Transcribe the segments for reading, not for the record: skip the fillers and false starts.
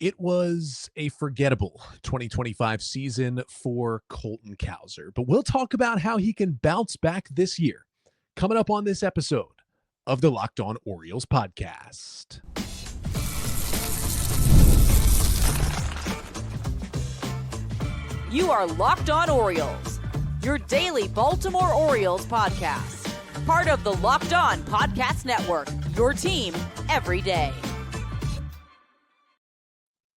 It was a forgettable 2025 season for Colton Cowser, but we'll talk about how he can bounce back this year. Coming up on this episode of the Locked On Orioles podcast. You are Locked On Orioles, your daily Baltimore Orioles podcast. Part of the Locked On Podcast Network, your team every day.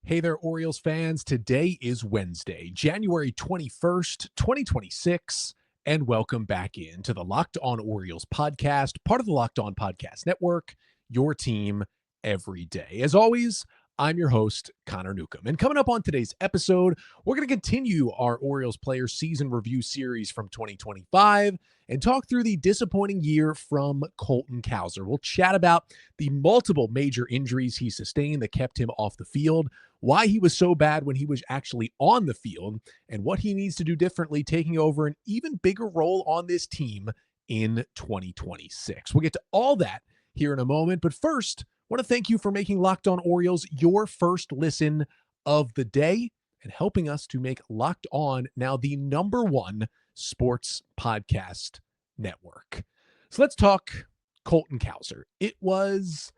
Hey there, Orioles fans. Today is Wednesday, January 21st, 2026, and welcome back into the Locked On Orioles podcast, part of the Locked On Podcast Network, your team every day. As always, I'm your host, Connor Newcomb. And coming up on today's episode, we're going to continue our Orioles player season review series from 2025 and talk through the disappointing year from Colton Cowser. We'll chat about the multiple major injuries he sustained that kept him off the field, why he was so bad when he was actually on the field, and what he needs to do differently taking over an even bigger role on this team in 2026. We'll get to all that here in a moment, but first, I want to thank you for making Locked On Orioles your first listen of the day and helping us to make Locked On now the #1 sports podcast network. So let's talk Colton Cowser. It was,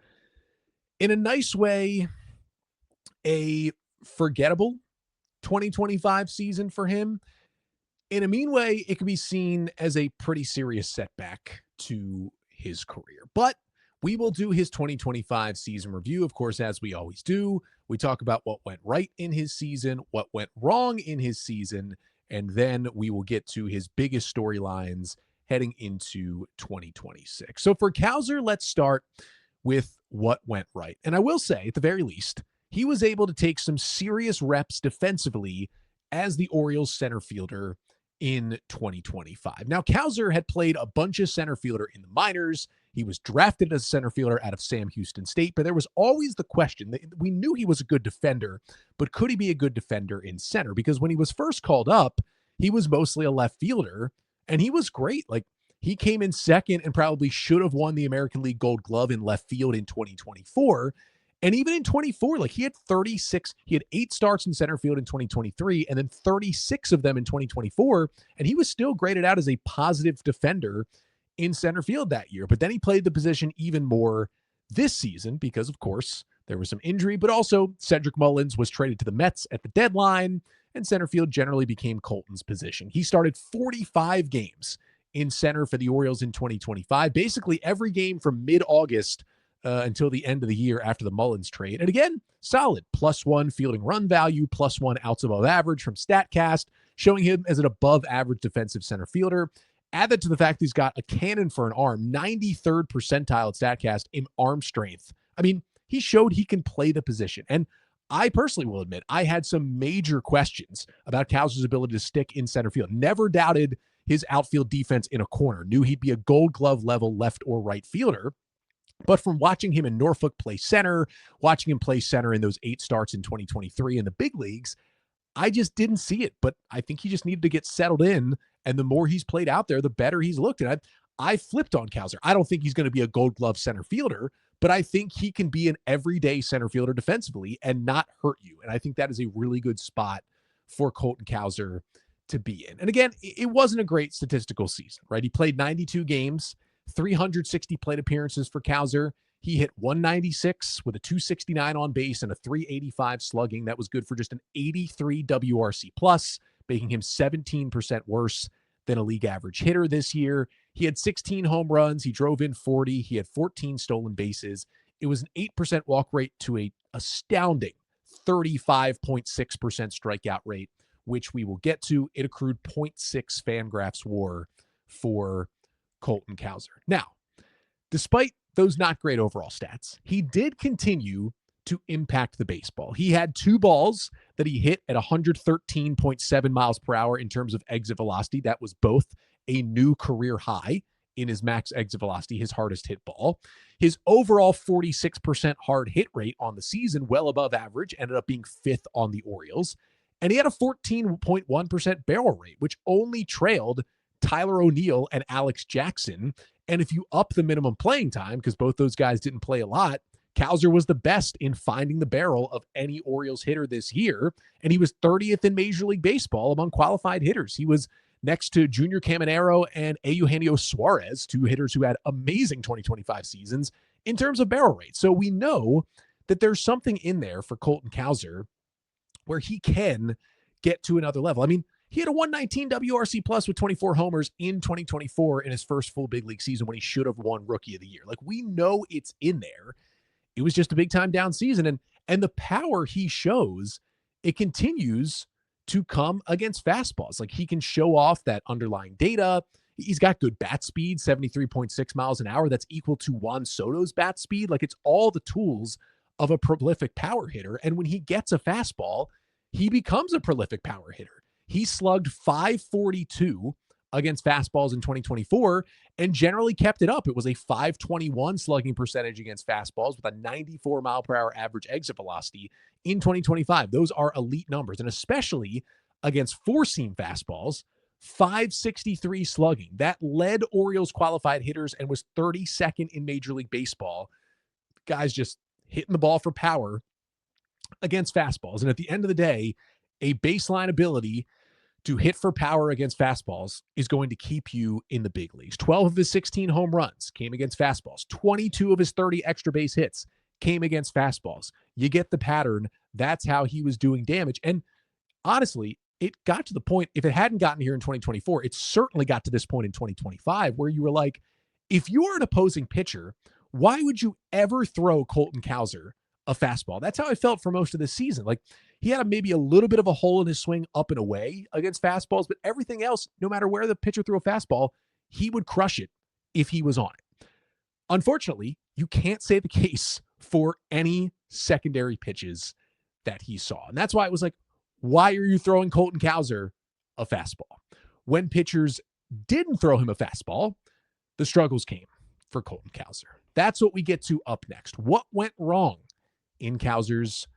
in a nice way, a forgettable 2025 season for him. In a mean way, it could be seen as a pretty serious setback to his career. But we will do his 2025 season review, of course, as we always do. We talk about what went right in his season, what went wrong in his season, and then we will get to his biggest storylines heading into 2026. So for Cowser, let's start with what went right. And I will say, at the very least, he was able to take some serious reps defensively as the Orioles center fielder in 2025. Now, Cowser had played a bunch of center fielder in the minors. He was drafted as a center fielder out of Sam Houston State, but there was always the question that we knew he was a good defender, but could he be a good defender in center? Because when he was first called up, he was mostly a left fielder, and he was great. Like, he came in second and probably should have won the American League Gold Glove in left field in 2024. And even in 24, like he had 8 starts in center field in 2023, and then 36 of them in 2024. And he was still graded out as a positive defender in center field that year. But then he played the position even more this season because, of course, there was some injury, but also Cedric Mullins was traded to the Mets at the deadline, and center field generally became Colton's position. He started 45 games in center for the Orioles in 2025, basically every game from mid-August until the end of the year after the Mullins trade. And again, solid +1 fielding run value, +1 outs above average from StatCast, showing him as an above average defensive center fielder. Add that to the fact he's got a cannon for an arm, 93rd percentile at StatCast in arm strength. I mean, he showed he can play the position. And I personally will admit, I had some major questions about Cowser's ability to stick in center field. Never doubted his outfield defense in a corner. Knew he'd be a Gold Glove level left or right fielder. But from watching him in Norfolk play center, watching him play center in those 8 starts in 2023 in the big leagues, I just didn't see it. But I think he just needed to get settled in. And the more he's played out there, the better he's looked. And I flipped on Cowser. I don't think he's going to be a Gold Glove center fielder, but I think he can be an everyday center fielder defensively and not hurt you. And I think that is a really good spot for Colton Cowser to be in. And again, it wasn't a great statistical season, right? He played 92 games. 360 plate appearances for Cowser. He hit 196 with a 269 on base and a 385 slugging. That was good for just an 83 WRC plus, making him 17% worse than a league average hitter this year. He had 16 home runs. He drove in 40. He had 14 stolen bases. It was an 8% walk rate to a astounding 35.6% strikeout rate, which we will get to. It accrued 0.6 Fangraphs WAR for Colton Cowser. Now, despite those not great overall stats, he did continue to impact the baseball. He had 2 balls that he hit at 113.7 miles per hour in terms of exit velocity. That was both a new career high in his max exit velocity, his hardest hit ball. His overall 46% hard hit rate on the season, well above average, ended up being 5th on the Orioles. And he had a 14.1% barrel rate, which only trailed Tyler O'Neill and Alex Jackson. And if you up the minimum playing time, because both those guys didn't play a lot, Cowser was the best in finding the barrel of any Orioles hitter this year, and he was 30th in Major League Baseball among qualified hitters. He was next to Junior Caminero and Eugenio Suarez, two hitters who had amazing 2025 seasons in terms of barrel rate. So we know that there's something in there for Colton Cowser where he can get to another level. I mean, he had a 119 WRC plus with 24 homers in 2024 in his first full big league season when he should have won Rookie of the Year. Like, we know it's in there. It was just a big time down season. And the power he shows, it continues to come against fastballs. Like, he can show off that underlying data. He's got good bat speed, 73.6 miles an hour. That's equal to Juan Soto's bat speed. Like, it's all the tools of a prolific power hitter. And when he gets a fastball, he becomes a prolific power hitter. He slugged .542 against fastballs in 2024 and generally kept it up. It was a .521 slugging percentage against fastballs with a 94 mile per hour average exit velocity in 2025. Those are elite numbers, and especially against four-seam fastballs, .563 slugging. That led Orioles qualified hitters and was 32nd in Major League Baseball. Guys just hitting the ball for power against fastballs. And at the end of the day, a baseline ability to hit for power against fastballs is going to keep you in the big leagues. 12 of his 16 home runs came against fastballs. 22 of his 30 extra base hits came against fastballs. You get the pattern. That's how he was doing damage. And honestly, it got to the point, if it hadn't gotten here in 2024, it certainly got to this point in 2025 where you were like, if you are an opposing pitcher, why would you ever throw Colton Cowser a fastball? That's how I felt for most of this season. Like, he had maybe a little bit of a hole in his swing up and away against fastballs, but everything else, no matter where the pitcher threw a fastball, he would crush it if he was on it. Unfortunately, you can't say the case for any secondary pitches that he saw. And that's why it was like, why are you throwing Colton Cowser a fastball? When pitchers didn't throw him a fastball, the struggles came for Colton Cowser. That's what we get to up next. What went wrong in Cowser's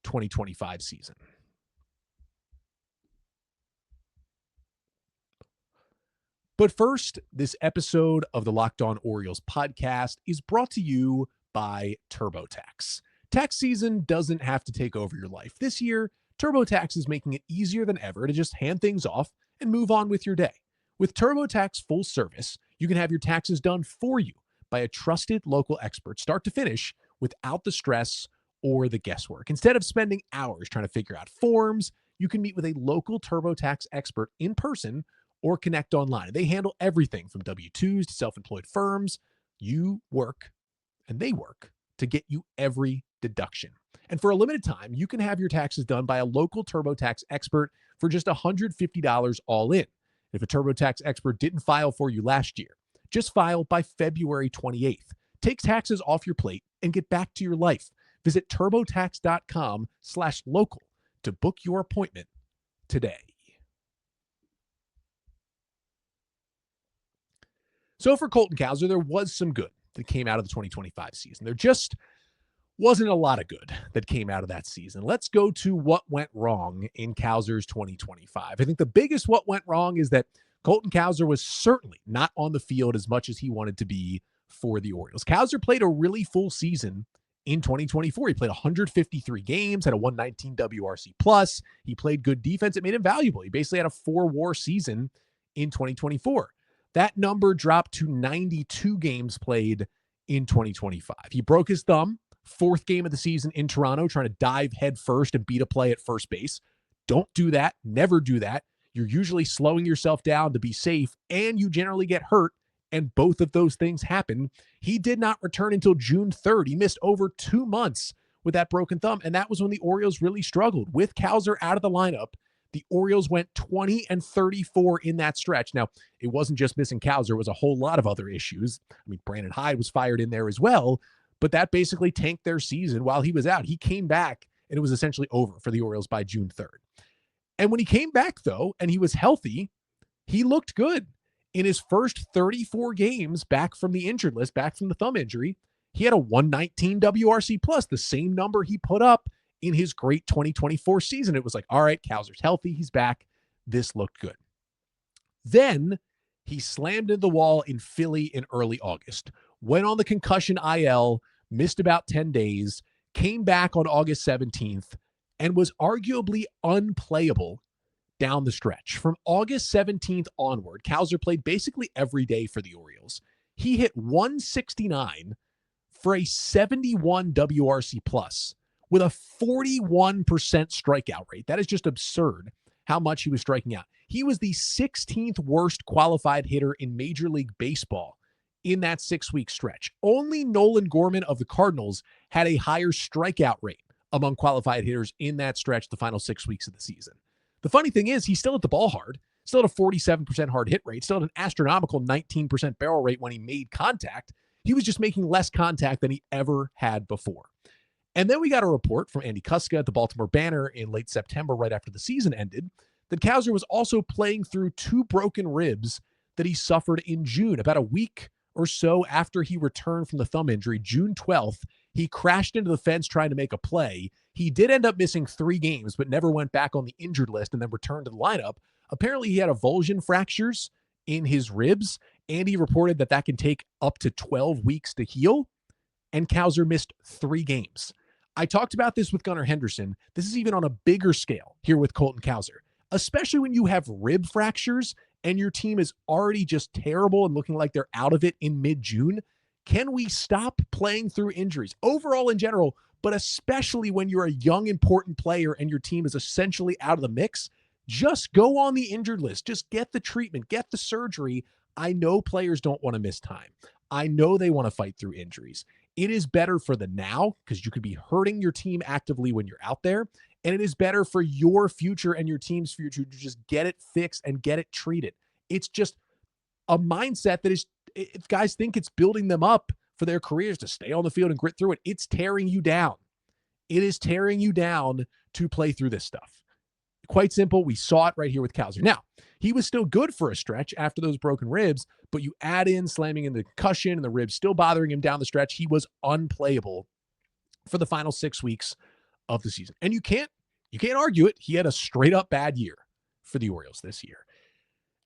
2025 season? But first, this episode of the Locked On Orioles podcast is brought to you by TurboTax. Tax season doesn't have to take over your life. This year, TurboTax is making it easier than ever to just hand things off and move on with your day. With TurboTax full service, you can have your taxes done for you by a trusted local expert, start to finish, without the stress or the guesswork. Instead of spending hours trying to figure out forms, you can meet with a local TurboTax expert in person or connect online. They handle everything from W-2s to self-employed firms. You work and they work to get you every deduction. And for a limited time, you can have your taxes done by a local TurboTax expert for just $150 all in. If a TurboTax expert didn't file for you last year, just file by February 28th. Take taxes off your plate and get back to your life. Visit TurboTax.com/local to book your appointment today. So for Colton Cowser, there was some good that came out of the 2025 season. There just wasn't a lot of good that came out of that season. Let's go to what went wrong in Cowser's 2025. I think the biggest what went wrong is that Colton Cowser was certainly not on the field as much as he wanted to be for the Orioles. Cowser played a really full season in 2024. He played 153 games, had a 119 WRC plus. He played good defense. It made him valuable. He basically had a 4-WAR season in 2024. That number dropped to 92 games played in 2025. He broke his thumb, 4th game of the season in Toronto, trying to dive head first and beat a play at first base. Don't do that. Never do that. You're usually slowing yourself down to be safe, and you generally get hurt, and both of those things happen. He did not return until June 3rd. He missed over 2 months with that broken thumb, and that was when the Orioles really struggled. With Cowser out of the lineup, the Orioles went 20-34 in that stretch. Now, it wasn't just missing Cowser. It was a whole lot of other issues. I mean, Brandon Hyde was fired in there as well, but that basically tanked their season while he was out. He came back, and it was essentially over for the Orioles by June 3rd. And when he came back, though, and he was healthy, he looked good. In his first 34 games back from the injured list, back from the thumb injury, he had a 119 WRC plus, the same number he put up in his great 2024 season. It was like, all right, Cowser's healthy. He's back. This looked good. Then he slammed into the wall in Philly in early August, went on the concussion IL, missed about 10 days, came back on August 17th, and was arguably unplayable down the stretch. From August 17th onward, Cowser played basically every day for the Orioles. He hit 169 for a 71 WRC plus with a 41% strikeout rate. That is just absurd how much he was striking out. He was the 16th worst qualified hitter in Major League Baseball in that 6-week stretch. Only Nolan Gorman of the Cardinals had a higher strikeout rate among qualified hitters in that stretch, the final 6 weeks of the season. The funny thing is, he's still hit the ball hard, still at a 47% hard hit rate, still at an astronomical 19% barrel rate when he made contact. He was just making less contact than he ever had before. And then we got a report from Andy Kuska at the Baltimore Banner in late September, right after the season ended, that Cowser was also playing through 2 broken ribs that he suffered in June. About a week or so after he returned from the thumb injury, June 12th, he crashed into the fence trying to make a play. He did end up missing 3 games, but never went back on the injured list and then returned to the lineup. Apparently, he had avulsion fractures in his ribs. Andy reported that that can take up to 12 weeks to heal, and Cowser missed 3 games. I talked about this with Gunnar Henderson. This is even on a bigger scale here with Colton Cowser, especially when you have rib fractures and your team is already just terrible and looking like they're out of it in mid-June. Can we stop playing through injuries overall in general, but especially when you're a young, important player and your team is essentially out of the mix? Just go on the injured list. Just get the treatment, get the surgery. I know players don't want to miss time. I know they want to fight through injuries. It is better for the now because you could be hurting your team actively when you're out there. And it is better for your future and your team's future to just get it fixed and get it treated. It's just a mindset that is, if guys think it's building them up for their careers to stay on the field and grit through it, it's tearing you down. It is tearing you down to play through this stuff. Quite simple. We saw it right here with Cowser. Now, he was still good for a stretch after those broken ribs, but you add in slamming in the concussion and the ribs still bothering him down the stretch. He was unplayable for the final 6 weeks of the season. And you can't argue it. He had a straight up bad year for the Orioles this year.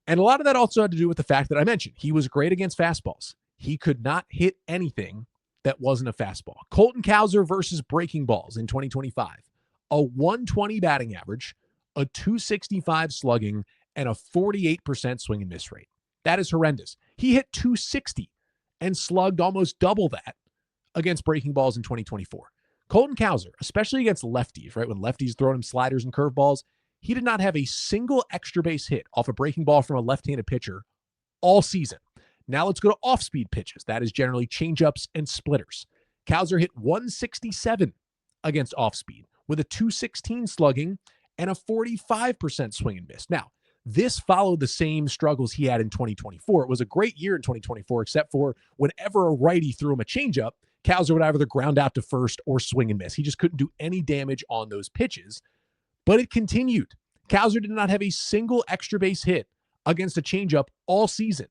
And a lot of that also had to do with the fact that I mentioned he was great against fastballs. He could not hit anything that wasn't a fastball. Colton Cowser versus breaking balls in 2025. A 120 batting average, a 265 slugging, and a 48% swing and miss rate. That is horrendous. He hit 260 and slugged almost double that against breaking balls in 2024. Colton Cowser, especially against lefties, right? When lefties throwing him sliders and curveballs, he did not have a single extra base hit off a breaking ball from a left-handed pitcher all season. Now let's go to off-speed pitches. That is generally changeups and splitters. Cowser hit 167 against off-speed with a 216 slugging and a 45% swing and miss. Now, this followed the same struggles he had in 2024. It was a great year in 2024, except for whenever a righty threw him a changeup, Cowser would either ground out to first or swing and miss. He just couldn't do any damage on those pitches. But it continued. Cowser did not have a single extra base hit against a changeup all season.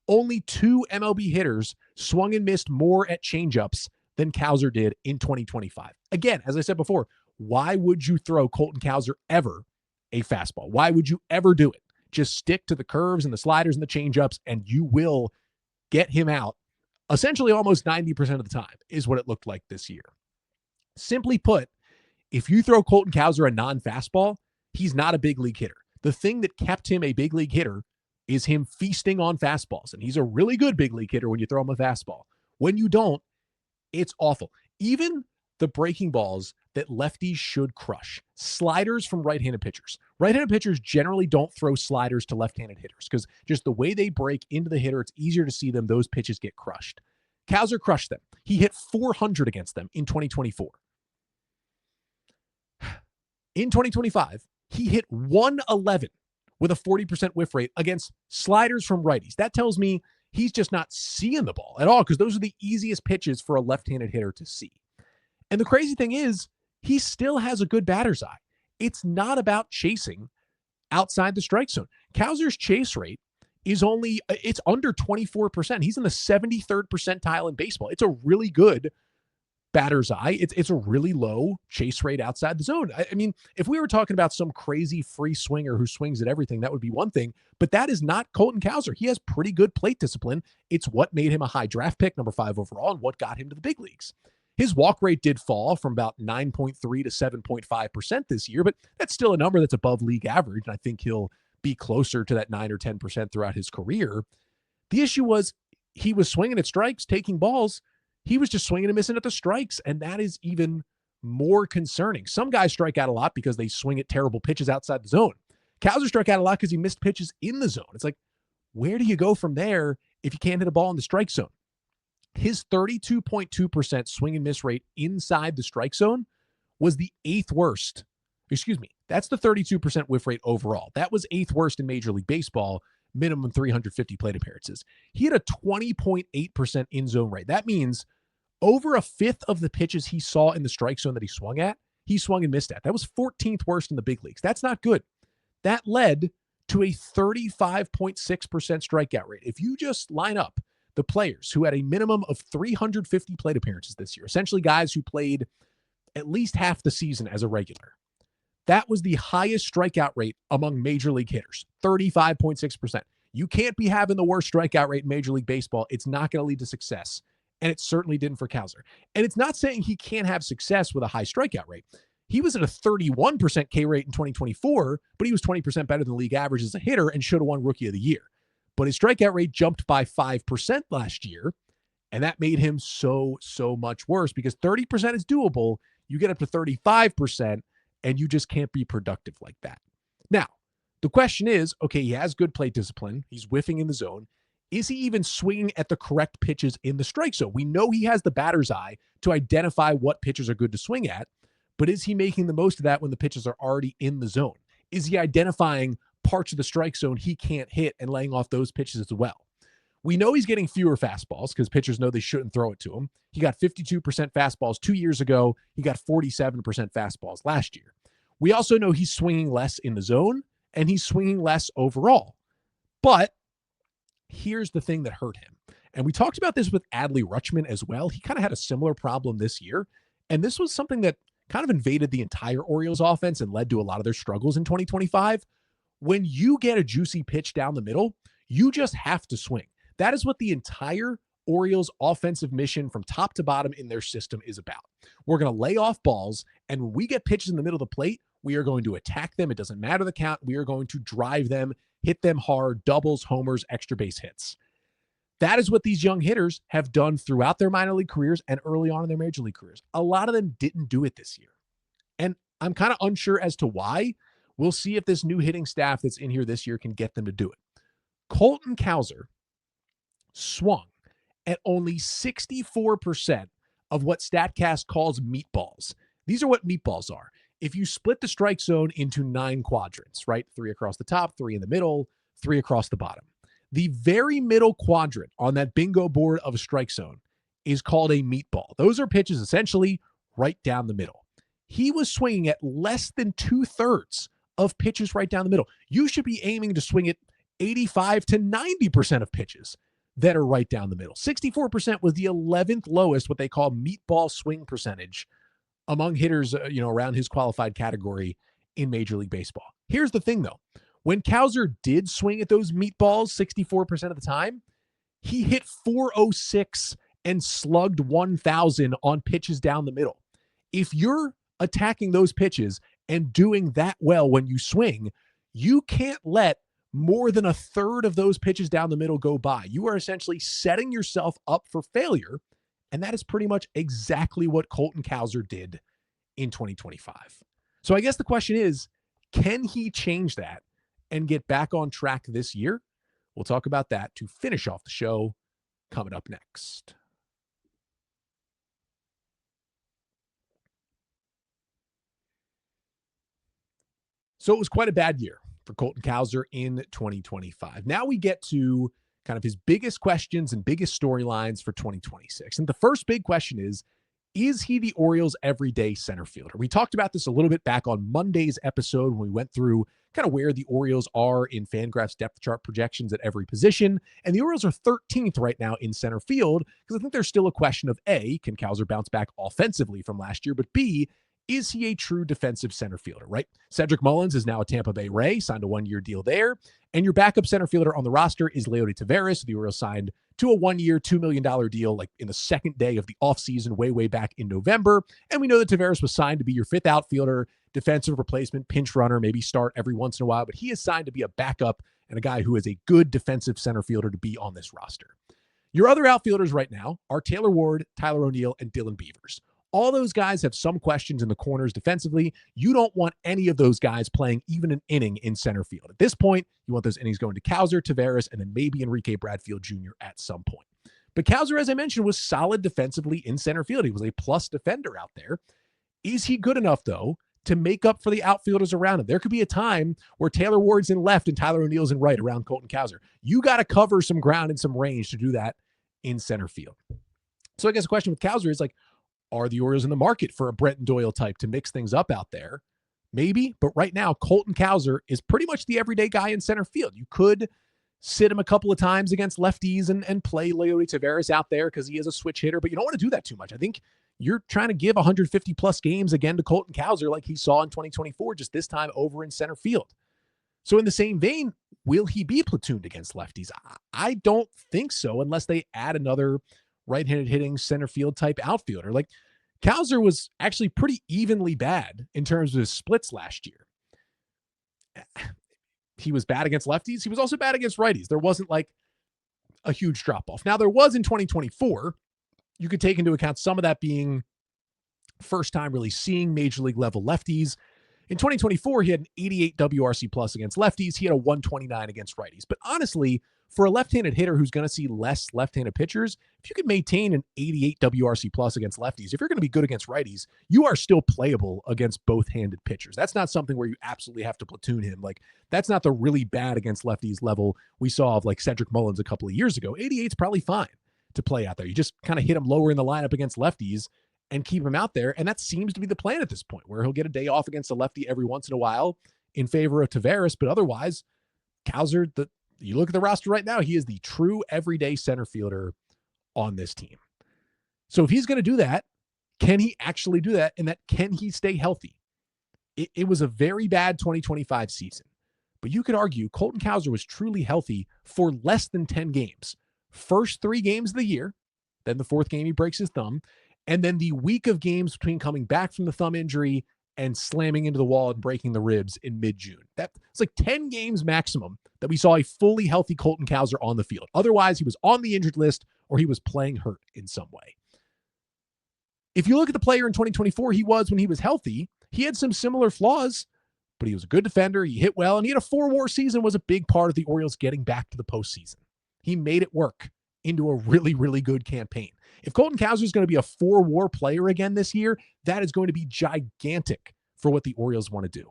Only 2 MLB hitters swung and missed more at changeups than Cowser did in 2025. Again, as I said before, why would you throw Colton Cowser ever a fastball? Why would you ever do it? Just stick to the curves and the sliders and the changeups, and you will get him out essentially almost 90% of the time is what it looked like this year. Simply put, if you throw Colton Cowser a non-fastball, he's not a big league hitter. The thing that kept him a big league hitter is him feasting on fastballs. And he's a really good big league hitter when you throw him a fastball. When you don't, it's awful. Even the breaking balls that lefties should crush. Sliders from right-handed pitchers. Right-handed pitchers generally don't throw sliders to left-handed hitters because just the way they break into the hitter, it's easier to see them. Those pitches get crushed. Cowser crushed them. He hit 400 against them in 2024. In 2025, he hit 111 with a 40% whiff rate against sliders from righties. That tells me he's just not seeing the ball at all because those are the easiest pitches for a left-handed hitter to see. And the crazy thing is, he still has a good batter's eye. It's not about chasing outside the strike zone. Cowser's chase rate is it's under 24%. He's in the 73rd percentile in baseball. It's a really good batter's eye. It's a really low chase rate outside the zone. I mean, if we were talking about some crazy free swinger who swings at everything, that would be one thing, but that is not Colton Cowser. He has pretty good plate discipline. It's what made him a high draft pick, number 5 overall, and what got him to the big leagues. His walk rate did fall from about 9.3 to 7.5% this year, but that's still a number that's above league average. And I think he'll be closer to that 9 or 10% throughout his career. The issue was he was swinging at strikes, taking balls. He was just swinging and missing at the strikes. And that is even more concerning. Some guys strike out a lot because they swing at terrible pitches outside the zone. Cowser struck out a lot because he missed pitches in the zone. It's like, where do you go from there if you can't hit a ball in the strike zone? His 32.2% swing and miss rate inside the strike zone was the 8th worst. Excuse me. That's the 32% whiff rate overall. That was 8th worst in Major League Baseball, minimum 350 plate appearances. He had a 20.8% in-zone rate. That means over a fifth of the pitches he saw in the strike zone that he swung and missed at. That was 14th worst in the big leagues. That's not good. That led to a 35.6% strikeout rate. If you just line up the players who had a minimum of 350 plate appearances this year, essentially guys who played at least half the season as a regular, that was the highest strikeout rate among major league hitters, 35.6%. You can't be having the worst strikeout rate in Major League Baseball. It's not going to lead to success. And it certainly didn't for Cowser. And it's not saying he can't have success with a high strikeout rate. He was at a 31% K rate in 2024, but he was 20% better than league average as a hitter and should have won Rookie of the Year. But his strikeout rate jumped by 5% last year, and that made him so much worse because 30% is doable. You get up to 35%, and you just can't be productive like that. Now, the question is, okay, he has good plate discipline. He's whiffing in the zone. Is he even swinging at the correct pitches in the strike zone? We know he has the batter's eye to identify what pitches are good to swing at, but is he making the most of that when the pitches are already in the zone? Is he identifying parts of the strike zone he can't hit and laying off those pitches as well? We know he's getting fewer fastballs because pitchers know they shouldn't throw it to him. He got 52% fastballs 2 years ago. He got 47% fastballs last year. We also know he's swinging less in the zone and he's swinging less overall. But here's the thing that hurt him. And we talked about this with Adley Rutschman as well. He kind of had a similar problem this year. And this was something that kind of invaded the entire Orioles offense and led to a lot of their struggles in 2025. When you get a juicy pitch down the middle, you just have to swing. That is what the entire Orioles offensive mission from top to bottom in their system is about. We're going to lay off balls, and when we get pitches in the middle of the plate, we are going to attack them. It doesn't matter the count. We are going to drive them, hit them hard, doubles, homers, extra base hits. That is what these young hitters have done throughout their minor league careers and early on in their major league careers. A lot of them didn't do it this year. And I'm kind of unsure as to why. We'll see if this new hitting staff that's in here this year can get them to do it. Colton Cowser swung at only 64% of what StatCast calls meatballs. These are what meatballs are. If you split the strike zone into 9 quadrants, right? 3 across the top, 3 in the middle, 3 across the bottom. The very middle quadrant on that bingo board of a strike zone is called a meatball. Those are pitches essentially right down the middle. He was swinging at less than 2/3 of pitches right down the middle. You should be aiming to swing at 85 to 90% of pitches that are right down the middle. 64% was the 11th lowest, what they call meatball swing percentage among hitters, around his qualified category in Major League Baseball. Here's the thing, though. When Cowser did swing at those meatballs 64% of the time, he hit .406 and slugged 1,000 on pitches down the middle. If you're attacking those pitches and doing that well when you swing, you can't let more than 1/3 of those pitches down the middle go by. You are essentially setting yourself up for failure, and that is pretty much exactly what Colton Cowser did in 2025. So I guess the question is, can he change that and get back on track this year? We'll talk about that to finish off the show coming up next. So it was quite a bad year for Colton Cowser in 2025. Now we get to kind of his biggest questions and biggest storylines for 2026. And the first big question is he the Orioles' everyday center fielder? We talked about this a little bit back on Monday's episode when we went through kind of where the Orioles are in FanGraphs depth chart projections at every position. And the Orioles are 13th right now in center field because I think there's still a question of A, can Cowser bounce back offensively from last year? But B, is he a true defensive center fielder, right? Cedric Mullins is now a Tampa Bay Ray, signed a 1-year deal there. And your backup center fielder on the roster is Leody Taveras. The Orioles signed to a 1-year, $2 million deal like in the second day of the offseason way back in November. And we know that Taveras was signed to be your fifth outfielder, defensive replacement, pinch runner, maybe start every once in a while. But he is signed to be a backup and a guy who is a good defensive center fielder to be on this roster. Your other outfielders right now are Taylor Ward, Tyler O'Neill, and Dylan Beavers. All those guys have some questions in the corners defensively. You don't want any of those guys playing even an inning in center field. At this point, you want those innings going to Cowser, Taveras, and then maybe Enrique Bradfield Jr. at some point. But Cowser, as I mentioned, was solid defensively in center field. He was a plus defender out there. Is he good enough, though, to make up for the outfielders around him? There could be a time where Taylor Ward's in left and Tyler O'Neill's in right around Colton Cowser. You got to cover some ground and some range to do that in center field. So I guess the question with Cowser is like, are the Orioles in the market for a Brenton Doyle type to mix things up out there? Maybe, but right now, Colton Cowser is pretty much the everyday guy in center field. You could sit him a couple of times against lefties and play Leody Taveras out there because he is a switch hitter, but you don't want to do that too much. I think you're trying to give 150-plus games again to Colton Cowser like he saw in 2024, just this time over in center field. So in the same vein, will he be platooned against lefties? I don't think so unless they add another right-handed hitting center field type outfielder. Like Cowser was actually pretty evenly bad in terms of his splits last year. He was bad against lefties. He was also bad against righties. There wasn't like a huge drop-off. Now there was in 2024. You could take into account some of that being first time really seeing major league level lefties. In 2024, he had an 88 WRC plus against lefties. He had a 129 against righties. But honestly, for a left-handed hitter who's going to see less left-handed pitchers, if you can maintain an 88 WRC plus against lefties, if you're going to be good against righties, you are still playable against both-handed pitchers. That's not something where you absolutely have to platoon him. Like, that's not the really bad against lefties level we saw of like Cedric Mullins a couple of years ago. 88's probably fine to play out there. You just kind of hit him lower in the lineup against lefties and keep him out there. And that seems to be the plan at this point, where he'll get a day off against a lefty every once in a while in favor of Taveras. But otherwise, Cowser, you look at the roster right now, he is the true everyday center fielder on this team. So if he's going to do that, can he actually do that? And can he stay healthy? It was a very bad 2025 season, but you could argue Colton Cowser was truly healthy for less than 10 games. First 3 games of the year, then the 4th game he breaks his thumb, and then the week of games between coming back from the thumb injury and slamming into the wall and breaking the ribs in mid-June. It's like 10 games maximum that we saw a fully healthy Colton Cowser on the field. Otherwise, he was on the injured list or he was playing hurt in some way. If you look at the player in 2024, he was when he was healthy. He had some similar flaws, but he was a good defender. He hit well, and he had a 4-WAR season, was a big part of the Orioles getting back to the postseason. He made it work into a really, really good campaign. If Colton Cowser is going to be a 4-WAR player again this year, that is going to be gigantic for what the Orioles want to do.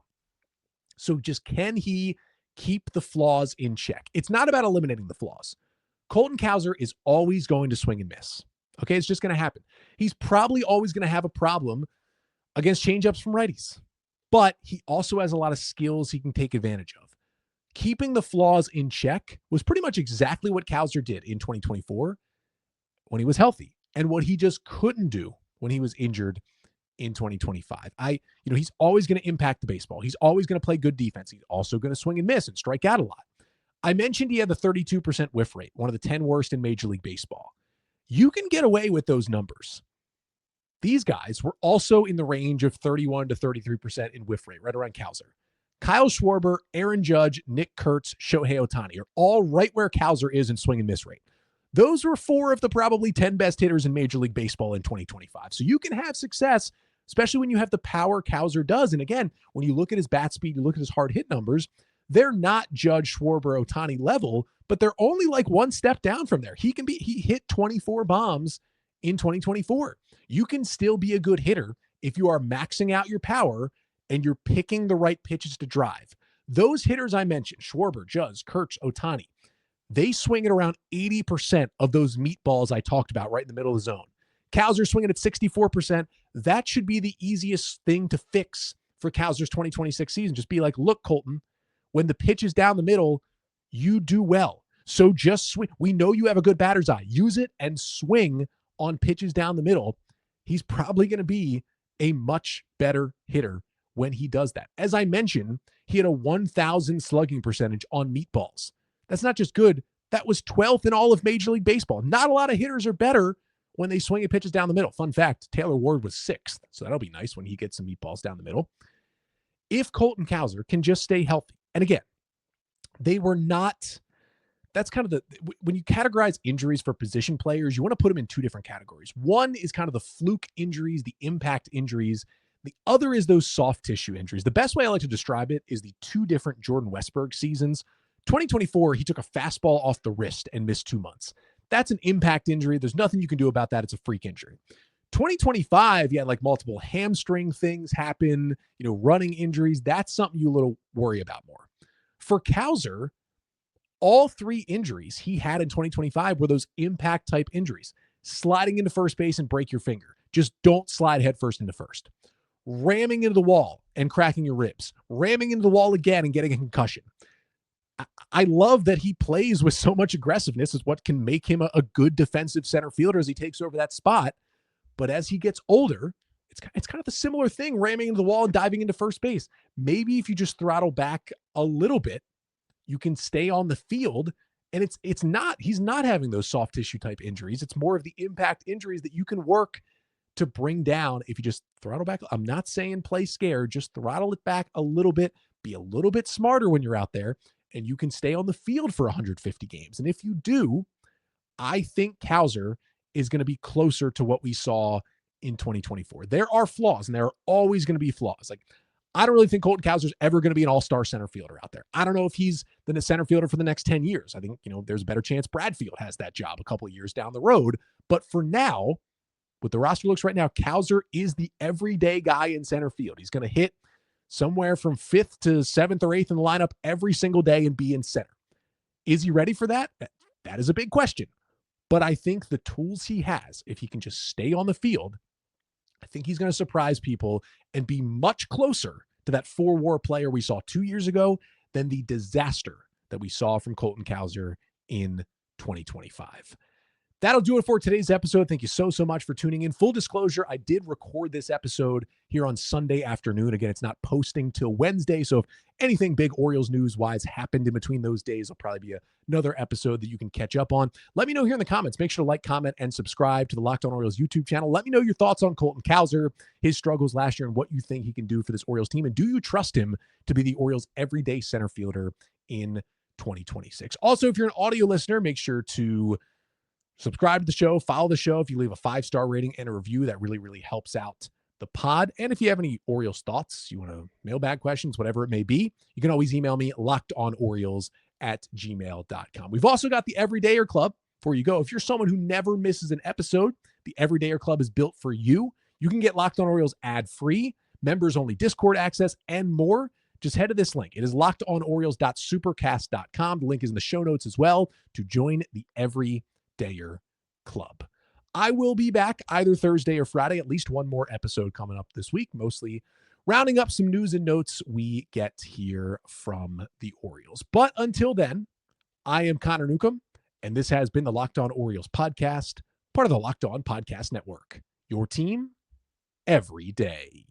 So just can he keep the flaws in check? It's not about eliminating the flaws. Colton Cowser is always going to swing and miss. Okay, it's just going to happen. He's probably always going to have a problem against changeups from righties, but he also has a lot of skills he can take advantage of. Keeping the flaws in check was pretty much exactly what Cowser did in 2024 when he was healthy, and what he just couldn't do when he was injured in 2025. He's always going to impact the baseball. He's always going to play good defense. He's also going to swing and miss and strike out a lot. I mentioned he had the 32% whiff rate, one of the 10 worst in Major League Baseball. You can get away with those numbers. These guys were also in the range of 31 to 33% in whiff rate, right around Cowser. Kyle Schwarber, Aaron Judge, Nick Kurtz, Shohei Ohtani are all right where Cowser is in swing and miss rate. Those were 4 of the probably 10 best hitters in Major League Baseball in 2025. So you can have success, especially when you have the power Cowser does. And again, when you look at his bat speed, you look at his hard hit numbers, they're not Judge, Schwarber, Ohtani level, but they're only like one step down from there. He hit 24 bombs in 2024. You can still be a good hitter if you are maxing out your power and you're picking the right pitches to drive. Those hitters I mentioned, Schwarber, Judge, Kurtz, Ohtani, they swing at around 80% of those meatballs I talked about right in the middle of the zone. Cowser swinging at 64%. That should be the easiest thing to fix for Cowser's 2026 season. Just be like, look, Colton, when the pitch is down the middle, you do well. So just swing. We know you have a good batter's eye. Use it and swing on pitches down the middle. He's probably going to be a much better hitter when he does that. As I mentioned, he had a 1,000 slugging percentage on meatballs. That's not just good. That was 12th in all of Major League Baseball. Not a lot of hitters are better when they swing at pitches down the middle. Fun fact, Taylor Ward was 6th, so that'll be nice when he gets some meatballs down the middle. If Colton Cowser can just stay healthy, and again, they were not, that's kind of when you categorize injuries for position players, you want to put them in two different categories. One is kind of the fluke injuries, the impact injuries. The other is those soft tissue injuries. The best way I like to describe it is the two different Jordan Westburg seasons. 2024, he took a fastball off the wrist and missed 2 months. That's an impact injury. There's nothing you can do about that. It's a freak injury. 2025, he had like multiple hamstring things happen, running injuries. That's something you a little worry about more. For Cowser, all 3 injuries he had in 2025 were those impact type injuries. Sliding into first base and break your finger. Just don't slide headfirst into first. Ramming into the wall and cracking your ribs. Ramming into the wall again and getting a concussion. I love that he plays with so much aggressiveness. Is what can make him a good defensive center fielder as he takes over that spot. But as he gets older, it's kind of a similar thing, ramming into the wall and diving into first base. Maybe if you just throttle back a little bit, you can stay on the field. And he's not having those soft tissue type injuries. It's more of the impact injuries that you can work to bring down if you just throttle back. I'm not saying play scared, just throttle it back a little bit, be a little bit smarter when you're out there, and you can stay on the field for 150 games. And if you do, I think Cowser is going to be closer to what we saw in 2024. There are flaws, and there are always going to be flaws. Like, I don't really think Colton Cowser is ever going to be an all-star center fielder out there. I don't know if he's the center fielder for the next 10 years. I think, there's a better chance Bradfield has that job a couple of years down the road. But for now, with the roster looks right now, Cowser is the everyday guy in center field. He's going to hit somewhere from 5th to 7th or 8th in the lineup every single day and be in center. Is he ready for that? That is a big question. But I think the tools he has, if he can just stay on the field, I think he's going to surprise people and be much closer to that 4-WAR player we saw 2 years ago than the disaster that we saw from Colton Cowser in 2025. That'll do it for today's episode. Thank you so much for tuning in. Full disclosure, I did record this episode here on Sunday afternoon. Again, it's not posting till Wednesday, so if anything big Orioles news-wise happened in between those days, it'll probably be another episode that you can catch up on. Let me know here in the comments. Make sure to like, comment, and subscribe to the Locked On Orioles YouTube channel. Let me know your thoughts on Colton Cowser, his struggles last year, and what you think he can do for this Orioles team. And do you trust him to be the Orioles' everyday center fielder in 2026? Also, if you're an audio listener, make sure to subscribe to the show, follow the show. If you leave a 5-star rating and a review, that really, really helps out the pod. And if you have any Orioles thoughts, you want to mailbag questions, whatever it may be, you can always email me, lockedonorioles@gmail.com. We've also got the Everydayer Club. Before you go, if you're someone who never misses an episode, the Everydayer Club is built for you. You can get Locked On Orioles ad-free, members-only Discord access, and more. Just head to this link. It is lockedonorioles.supercast.com. The link is in the show notes as well to join the Everydayer Club. I will be back either Thursday or Friday, at least one more episode coming up this week, mostly rounding up some news and notes we get here from the Orioles. But until then, I am Connor Newcomb, and this has been the Locked On Orioles podcast, part of the Locked On Podcast Network. Your team every day.